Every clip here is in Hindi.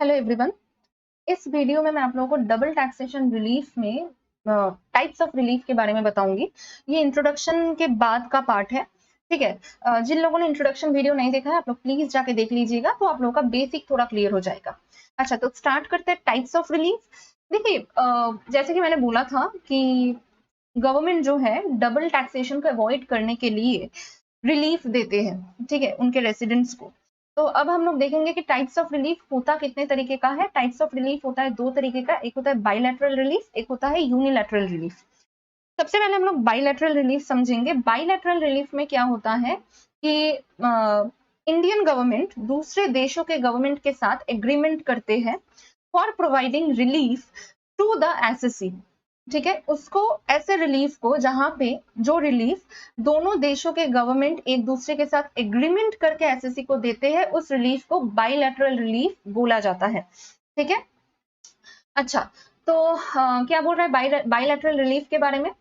Hello everyone. इस वीडियो में मैं आप लोगों को डबल टैक्सेशन रिलीफ में टाइप्स ऑफ रिलीफ के बारे में बताऊंगी। ये इंट्रोडक्शन के बाद का पार्ट है, ठीक है। जिन लोगों ने इंट्रोडक्शन वीडियो नहीं देखा है आप लोग प्लीज जाके देख लीजिएगा, तो आप लोगों का बेसिक थोड़ा क्लियर हो जाएगा। अच्छा, तो स्टार्ट करते हैं टाइप्स ऑफ रिलीफ। देखिए, जैसे कि मैंने बोला था कि गवर्नमेंट जो है डबल टैक्सेशन को अवॉइड करने के लिए रिलीफ देते हैं, ठीक है, उनके रेसिडेंट्स को। तो अब हम लोग देखेंगे कि टाइप्स ऑफ रिलीफ होता कितने तरीके का है। टाइप्स ऑफ रिलीफ होता है दो तरीके का, एक होता है बाइलैटरल रिलीफ, एक होता है यूनिलैटरल रिलीफ। सबसे पहले हम लोग बाइलैटरल रिलीफ समझेंगे। बाइलैटरल रिलीफ में क्या होता है कि इंडियन गवर्नमेंट दूसरे देशों के गवर्नमेंट के साथ एग्रीमेंट करते हैं for providing relief to the SSC, ठीक है। उसको ऐसे रिलीफ को जहां पे जो रिलीफ दोनों देशों के गवर्नमेंट एक दूसरे के साथ एग्रीमेंट करके एसएससी को देते हैं, उस रिलीफ को बाइलैटरल रिलीफ बोला जाता है, ठीक है। अच्छा, तो क्या बोल रहा है बाइलैटरल रिलीफ के बारे में।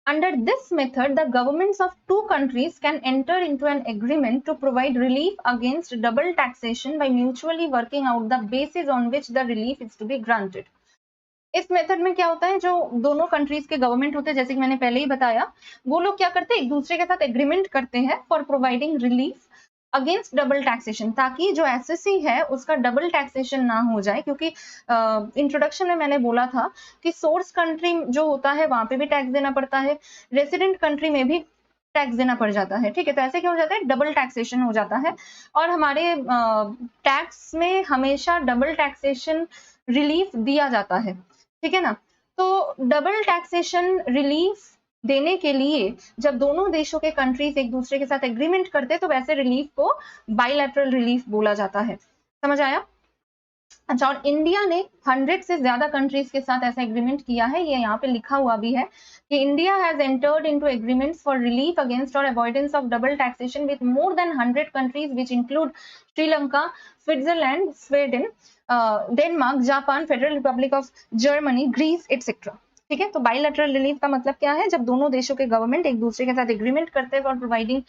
Under this method, the governments of two countries can enter into an agreement to provide relief against double taxation by mutually working out the basis on which the relief is to be granted. इस मेथड में क्या होता है, जो दोनों कंट्रीज के गवर्नमेंट होते हैं, जैसे कि मैंने पहले ही बताया, वो लोग क्या करते हैं, एक दूसरे के साथ एग्रीमेंट करते हैं for providing relief against double taxation, ताकि जो एसएससी है उसका डबल टैक्सेशन ना हो जाए। क्योंकि इंट्रोडक्शन में मैंने बोला था कि सोर्स कंट्री जो होता है वहां पे भी टैक्स देना पड़ता है, रेसिडेंट कंट्री में भी टैक्स देना पड़ जाता है, ठीक है। तो ऐसे क्या हो जाता है, डबल टैक्सेशन हो जाता है। और हमारे टैक्स में हमेशा डबल टैक्सेशन रिलीफ दिया जाता है, ठीक है ना। तो डबल टैक्सेशन रिलीफ देने के लिए जब दोनों देशों के कंट्रीज एक दूसरे के साथ एग्रीमेंट करते हैं तो वैसे रिलीफ को बाइलैटरल रिलीफ बोला जाता है। समझ आया। अच्छा, और इंडिया ने 100 से ज्यादा कंट्रीज के साथ ऐसा एग्रीमेंट किया है, ये यहाँ पे लिखा हुआ भी है कि India has entered into agreements for relief against और avoidance of double taxation with more than 100 countries which include Sri Lanka, Switzerland, Sweden, Denmark, Japan, federal republic of Germany, Greece etcetera, ठीक है। तो बाइलैटरल रिलीफ का मतलब क्या है, जब दोनों देशों के गवर्नमेंट एक दूसरे के साथ एग्रीमेंट करते हैं for providing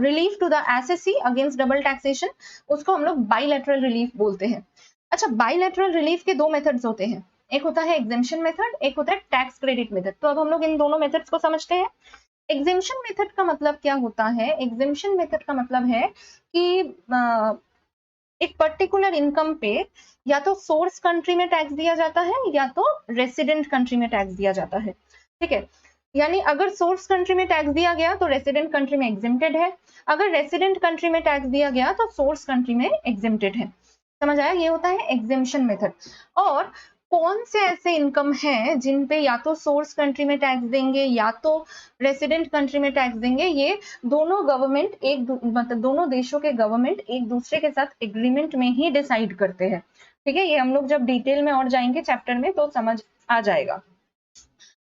relief to the SSC against double taxation, उसको हम लोग बाइलैटरल रिलीफ बोलते हैं। अच्छा, बाइलैटरल रिलीफ के दो मेथड्स होते हैं, एक होता है एग्जेम्पशन मेथड, एक होता है टैक्स क्रेडिट मेथड। तो अब हम लोग इन दोनों मेथड्स को समझते हैं। एग्जेम्पशन मेथड का मतलब क्या होता है, एग्जेम्पशन मेथड का मतलब है कि एक पर्टिकुलर इनकम पे या तो सोर्स कंट्री में टैक्स दिया जाता है या तो रेसिडेंट कंट्री में टैक्स दिया जाता है, ठीक है। यानी अगर सोर्स कंट्री में टैक्स दिया गया तो रेसिडेंट कंट्री में एग्जेम्प्टेड है, अगर रेसिडेंट कंट्री में टैक्स दिया गया तो सोर्स कंट्री में एग्जेम्प्टेड है। समझ आया, ये होता है एग्जेम्पशन मेथड। और कौन से ऐसे इनकम है जिन पे या तो सोर्स कंट्री में टैक्स देंगे या तो रेसिडेंट कंट्री में टैक्स देंगे, ये दोनों गवर्नमेंट मतलब दोनों देशों के गवर्नमेंट एक दूसरे के साथ एग्रीमेंट में ही डिसाइड करते हैं, ठीक है। ये हम लोग जब डिटेल में और जाएंगे चैप्टर में तो समझ आ जाएगा।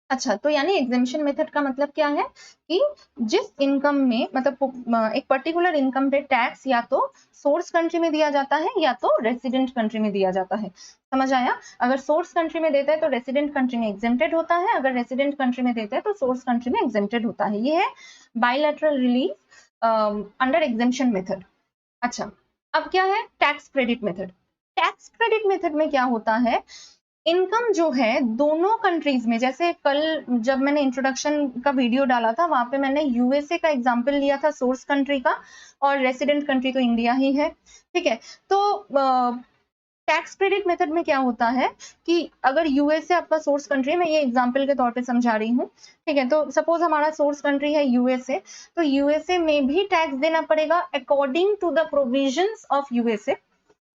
अच्छा, तो यानी एग्जेम्पशन मेथड का मतलब क्या है कि जिस इनकम में मतलब एक पर्टिकुलर इनकम पे टैक्स या तो सोर्स कंट्री में दिया जाता है या तो रेसिडेंट कंट्री में दिया जाता है। समझ आया। अगर सोर्स कंट्री में देता है तो रेसिडेंट कंट्री में एग्जेम्प्टेड होता है, अगर रेसिडेंट कंट्री में देता है तो सोर्स कंट्री में एग्जेम्प्टेड होता है। ये है bilateral relief under exemption method. अच्छा, अब क्या है tax credit method. Tax credit method में क्या होता है, इनकम जो है दोनों कंट्रीज में, जैसे कल जब मैंने इंट्रोडक्शन का वीडियो डाला था वहां पे मैंने यूएसए का एग्जांपल लिया था सोर्स कंट्री का, और रेसिडेंट कंट्री तो इंडिया ही है, ठीक है। तो टैक्स क्रेडिट मेथड में क्या होता है कि अगर यूएसए आपका सोर्स कंट्री है, मैं ये एग्जांपल के तौर पे समझा रही हूँ, ठीक है। तो सपोज हमारा सोर्स कंट्री है यूएसए, तो यूएसए में भी टैक्स देना पड़ेगा according to the provisions of USA,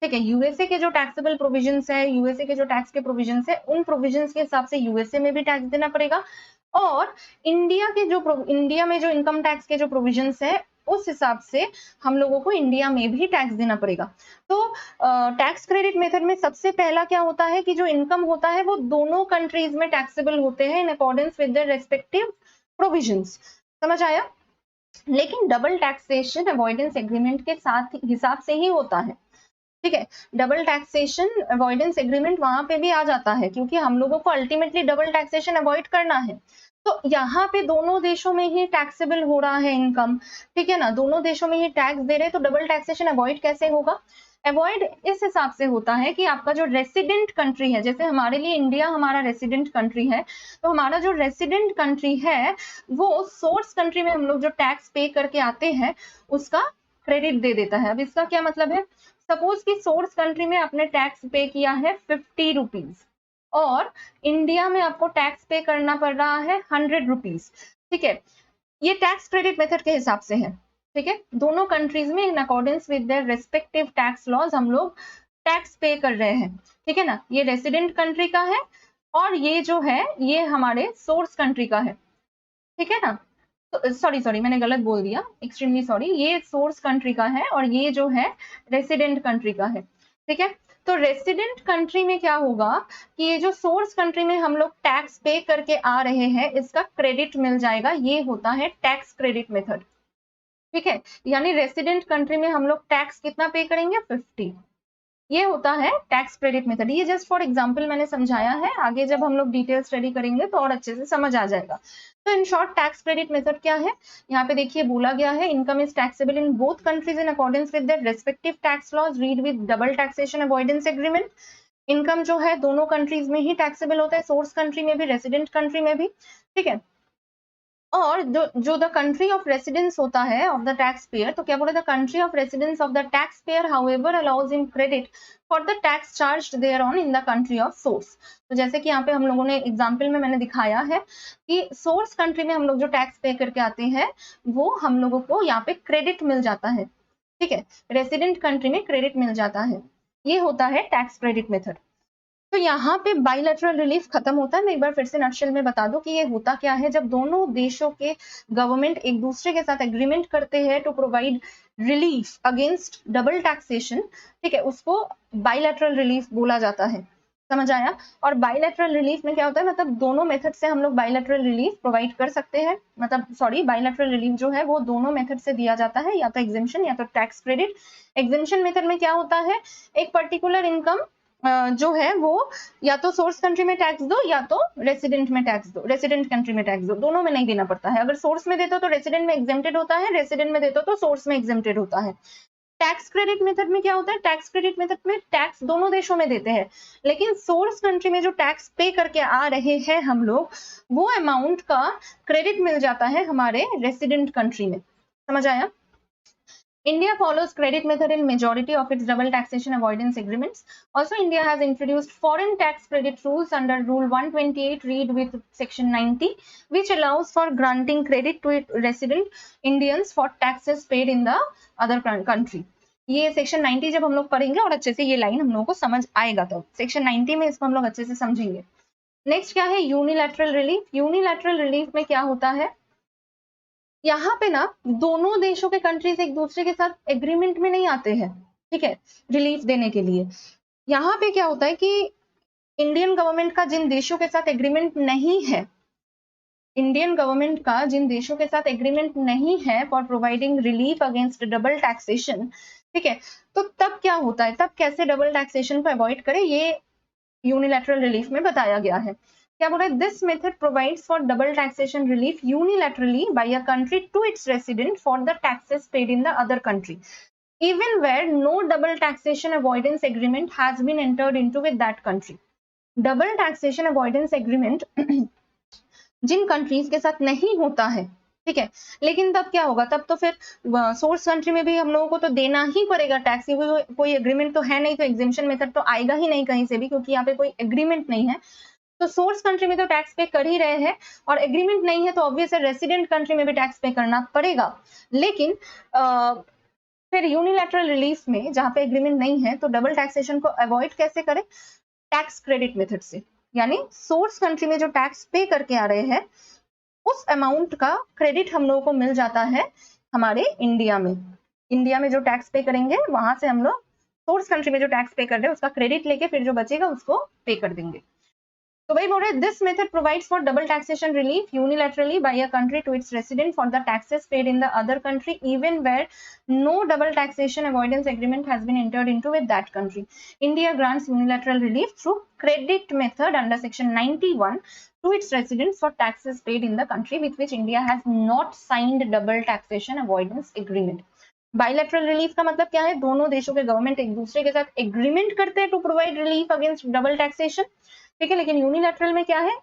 ठीक है। यूएसए के जो टैक्सेबल प्रोविजंस है, यूएसए के जो टैक्स के प्रोविजंस है, उन प्रोविजंस के हिसाब से यूएसए में भी टैक्स देना पड़ेगा। और इंडिया में जो इनकम टैक्स के जो प्रोविजंस है उस हिसाब से हम लोगों को इंडिया में भी टैक्स देना पड़ेगा। तो टैक्स क्रेडिट मेथड में सबसे पहला क्या होता है कि जो इनकम होता है वो दोनों कंट्रीज में टैक्सेबल होते हैं इन accordance with their respective provisions. समझ आया। लेकिन डबल टैक्सेशन अवॉइडेंस एग्रीमेंट के साथ हिसाब से ही होता है, ठीक है। डबल टैक्सेशन अवॉइडेंस एग्रीमेंट वहां पे भी आ जाता है क्योंकि हम लोगों को अल्टीमेटली डबल टैक्सेशन अवॉइड करना है। तो यहाँ पे दोनों देशों में ही टैक्सेबल हो रहा है इनकम, ठीक है ना, दोनों देशों में ही टैक्स दे रहे हैं, तो डबल टैक्सेशन अवॉइड कैसे होगा? अवॉइड इस हिसाब से होता है कि आपका जो रेसिडेंट कंट्री है, जैसे हमारे लिए इंडिया हमारा रेसिडेंट कंट्री है, तो हमारा जो रेसिडेंट कंट्री है वो सोर्स कंट्री में हम लोग जो टैक्स पे करके आते हैं उसका क्रेडिट दे देता है। अब इसका क्या मतलब है? सपोज कि सोर्स कंट्री में आपने टैक्स पे किया है 50 रुपीज और इंडिया में आपको टैक्स पे करना पड़ रहा है 100 रुपीज, ठीक है, ये टैक्स क्रेडिट मेथड के हिसाब से है, ठीक है, दोनों कंट्रीज में in accordance with their respective tax laws हम लोग टैक्स पे कर रहे हैं, ठीक है ना, ये रेसिडेंट कंट्री का है और ये जो है ये हमारे सोर्स कंट्री का है, ठीक है ना, तो सॉरी मैंने गलत बोल दिया, एक्सट्रीमली सॉरी, ये सोर्स कंट्री का है और ये जो है रेसिडेंट कंट्री का है, ठीक है। तो रेसिडेंट कंट्री में क्या होगा कि ये जो सोर्स कंट्री में हम लोग टैक्स पे करके आ रहे हैं इसका क्रेडिट मिल जाएगा, ये होता है टैक्स क्रेडिट मेथड, ठीक है, यानी रेसिडेंट कंट्री में हम लोग टैक्स कितना पे करेंगे? 50, ये होता है टैक्स क्रेडिट मेथड। ये जस्ट फॉर एग्जांपल मैंने समझाया है, आगे जब हम लोग डिटेल स्टडी करेंगे तो और अच्छे से समझ आ जाएगा। तो in short tax credit method क्या है, यहाँ पे देखिए बोला गया है income is taxable in both countries in accordance with their respective tax laws, read with double taxation avoidance agreement. Income जो है दोनों कंट्रीज में ही टैक्सेबल होता है, सोर्स कंट्री में भी रेसिडेंट कंट्री में भी, ठीक है। और जो द कंट्री ऑफ रेसिडेंस होता है ऑफ द टैक्स पेयर, तो क्या बोला, the country of residence of the tax payer however allows in credit for the tax charged there on in the country of source. तो जैसे कि यहाँ पे हम लोगों ने एग्जांपल में मैंने दिखाया है कि सोर्स कंट्री में हम लोग जो टैक्स पे करके आते हैं वो हम लोगों को यहाँ पे क्रेडिट मिल जाता है, ठीक है, रेसिडेंट कंट्री में क्रेडिट मिल जाता है, ये होता है टैक्स क्रेडिट मेथड। तो यहाँ पे बाइलेटरल रिलीफ खत्म होता है। मैं एक बार फिर से नटशेल में बता दूं कि ये होता क्या है, जब दोनों देशों के गवर्नमेंट एक दूसरे के साथ एग्रीमेंट करते हैं to provide relief against double taxation, ठीक है, उसको बाइलेटरल रिलीफ बोला जाता है, समझ आया। और बाइलेटरल रिलीफ में क्या होता है, मतलब दोनों मेथड से हम लोग बाइलेटरल रिलीफ प्रोवाइड कर सकते हैं, मतलब सॉरी बाइलेटरल रिलीफ जो है वो दोनों मेथड से दिया जाता है, या तो एग्जेम्पशन या तो टैक्स क्रेडिट। एग्जेम्पशन मेथड में क्या होता है, एक पर्टिकुलर इनकम जो है वो या तो सोर्स कंट्री में टैक्स दो या तो रेसिडेंट में टैक्स दो, रेसिडेंट कंट्री में टैक्स दो, दोनों में नहीं देना पड़ता है। अगर सोर्स में देते हो तो रेसिडेंट में एग्जेम्प्टेड होता है, रेसिडेंट में देते हो तो सोर्स में एग्जेम्प्टेड होता है। टैक्स क्रेडिट मेथड में क्या होता है, टैक्स क्रेडिट मेथड में टैक्स दोनों देशों में देते हैं, लेकिन सोर्स कंट्री में जो टैक्स पे करके आ रहे हैं हम लोग, वो अमाउंट का क्रेडिट मिल जाता है हमारे रेसिडेंट कंट्री में, समझ आया। India follows credit method in majority of its double taxation avoidance agreements. Also, India has introduced foreign tax credit rules under Rule 128, read with Section 90, which allows for granting credit to resident Indians for taxes paid in the other country. ये सेक्शन 90 जब हम लोग पढ़ेंगे और अच्छे से ये लाइन हम लोगों को समझ आएगा, तो सेक्शन 90 में इसको हम लोग अच्छे से समझेंगे। नेक्स्ट क्या है, यूनिलैटरल रिलीफ। यूनिलैटरल रिलीफ में क्या होता है, यहाँ पे ना दोनों देशों के कंट्रीज एक दूसरे के साथ एग्रीमेंट में नहीं आते हैं, ठीक है, रिलीफ देने के लिए। यहाँ पे क्या होता है कि इंडियन गवर्नमेंट का जिन देशों के साथ एग्रीमेंट नहीं है, इंडियन गवर्नमेंट का जिन देशों के साथ एग्रीमेंट नहीं है for providing relief against double taxation, ठीक है, तो तब क्या होता है, तब कैसे डबल टैक्सेशन को अवॉइड करें, ये यूनिलैटरल रिलीफ में बताया गया है। क्या बोल रहा है, this method provides for double taxation relief unilaterally by a country to its resident for the taxes paid in the other country, even where no double taxation avoidance agreement has been entered into with that country. Double taxation avoidance agreement Jin countries के साथ नहीं होता है, ठीक है, लेकिन तब क्या होगा, तब तो फिर सोर्स कंट्री में भी हम लोगों को तो देना ही पड़ेगा टैक्स, कोई एग्रीमेंट तो है नहीं, तो एग्जेम्पशन मेथड तो आएगा ही नहीं कहीं से भी, क्योंकि यहाँ पे कोई एग्रीमेंट नहीं है। तो सोर्स कंट्री में तो टैक्स पे कर ही रहे हैं और एग्रीमेंट नहीं है तो ऑब्वियस है रेसिडेंट कंट्री में भी टैक्स पे करना पड़ेगा। लेकिन फिर यूनिलैटरल रिलीफ में जहां पे एग्रीमेंट नहीं है तो डबल टैक्सेशन को अवॉइड कैसे करें, टैक्स क्रेडिट मेथड से, यानी सोर्स कंट्री में जो टैक्स पे करके आ रहे हैं उस अमाउंट का क्रेडिट हम लोगों को मिल जाता है हमारे इंडिया में। इंडिया में जो टैक्स पे करेंगे वहां से हम लोग सोर्स कंट्री में जो टैक्स पे कर रहे हैं उसका क्रेडिट लेके फिर जो बचेगा उसको पे कर देंगे। तो वही बोल रहे this method provides for double taxation relief unilaterally by a country to its resident for the taxes paid in the other country even where no double taxation avoidance agreement has been entered into with that country. India grants unilateral relief through credit method under section 91 to its residents for taxes paid in the country with which India has not signed double taxation avoidance agreement. Bilateral relief का मतलब क्या है, दोनों देशों के गवर्नमेंट एक दूसरे के साथ एग्रीमेंट करते हैं to provide relief against double taxation, ठीक है। लेकिन यूनिलैटरल में क्या है,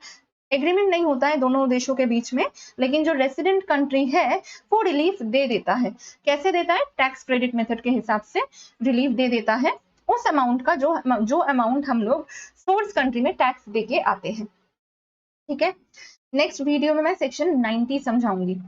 एग्रीमेंट नहीं होता है दोनों देशों के बीच में, लेकिन जो रेसिडेंट कंट्री है वो रिलीफ दे देता है। कैसे देता है, टैक्स क्रेडिट मेथड के हिसाब से रिलीफ दे देता है उस अमाउंट का जो अमाउंट हम लोग सोर्स कंट्री में टैक्स देके आते हैं, ठीक है। नेक्स्ट वीडियो में मैं सेक्शन 90 समझाऊंगी।